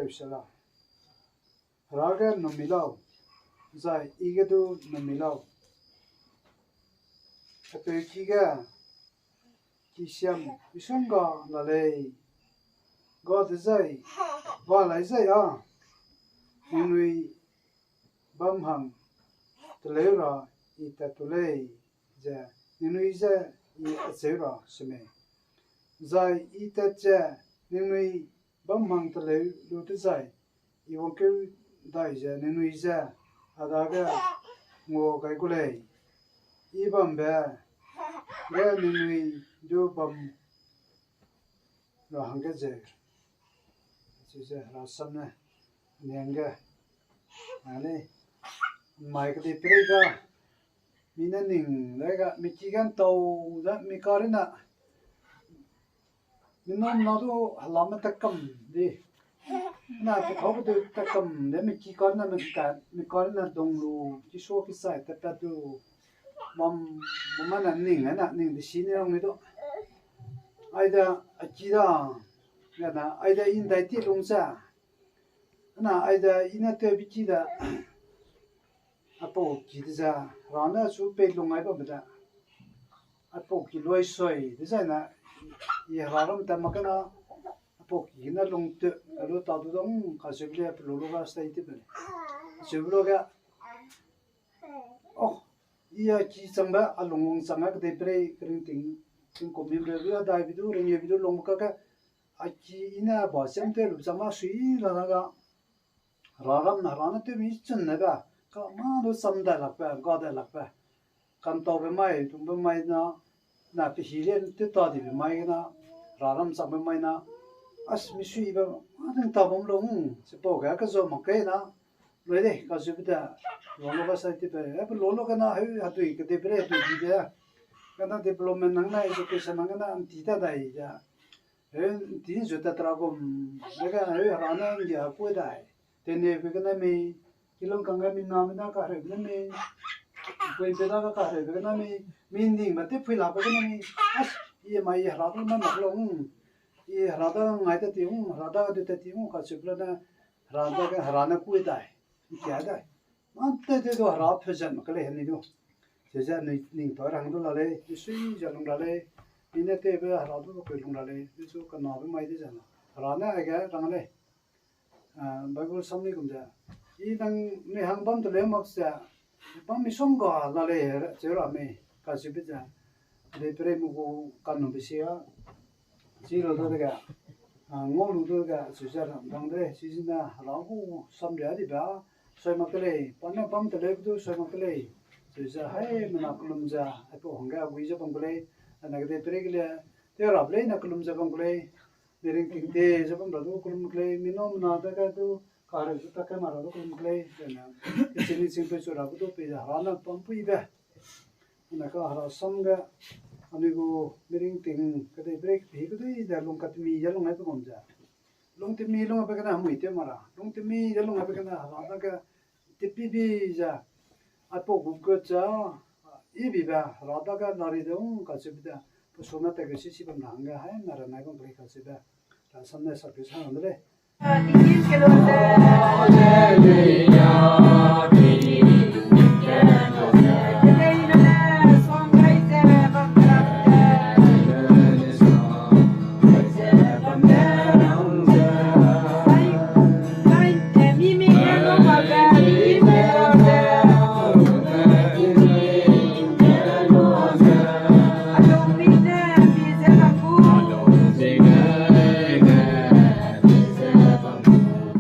shala raga no milau zai igedu no milau ape kiga kisiam isanga lalei god zai wa lai zai a nui bam ham tleura ita tulei ja nui za i zera seme zai ita ja nui bam ham tleu lu te zai i wonke dai ja nui za adaga ngo kai kulei i bam ba ga nui jo bam lo hangge je je rasam na nenga ale mai ka de prega mina ning lega mikigan tau da mikarina minom nadu halama takam di na te khau de takam de mikikarna mikarina donglu ki so ki sai ta ta du mana ning na ning de sini ong do aida akira na aida in dai ti lungsa na aida ina te bikida apo ki za rana su pe lungai ba bada apo ki loi soi de na ye haram ta makana apo ki na lung te alo ta du dong ka se ble lo lo ga stai te be se blo ga oh ia ki samba alung sanga de pre kring ting ko mi ble ga dai bidu re ye bidu long ka aki ina ba sem te lu sama sui la na ga raram na rana te mi chen na ga ka ma do sam da la pa ga da la pa kan to be mai tum be mai na pe hi len te ta di be mai na raram sam be mai na as mi sui ba ma den ta bom lo se po ga ka zo ma ke na le de ka su da lo lo ga sa te pe e lo lo ga na ha tu ke te pre tu di da ka na development nang na education nang na an ti ta dai ja tin zo ta tra ko ga rana ya ko dai te ne be ga na me kilong kanga min na na ka re na me koi be da ka re be na me min ding ma te phui la ba na me as ye mai ya ra na na lo ye ra da ngai ta ti ra da de ta ti ka chu bla na ra da ga ra na ku dai kya dai ma te de do ra phe jan ma ka le ni do je ja ni to rang do la le sui ja long la le ine te be ra do ko long la le chu ka na be mai de ja na ra na ga rang le Bible samni kum ja i dang me hang bam to le mak sa bam mi song ga la le che ra me ka si be ja de pre mu ko kan no be sia ji ro do ga ngo lu do ga su ja ram dang de si si na la hu sam ja di ba soi ma kle pa na bam to le do soi ma kle su ja hai ma na kulum ja a po hong ga wi ja bam kle na ga de pre kle te ra ble na kulum ja bam kle de ring king de ja bam do kulum kle mi no na da ga do ka re ta ka ma ro kulum kle na chi ni sim pe so ra do pe ja ra na pam pu i ba na ka ra sam ga ani go ring ting ka de break phi ko de da long ka mi ja long ai ko ja long ti mi long pa ka na mu te ma ra long ti mi ja long ai pa ka na ra da ka ti pi bi ja a po gu ko cha i bi ba ra da ka na ri de ka se bi da po so na ta ga si si ba na nga hai na ra na ko ka se da ra sam na sa pe sa na le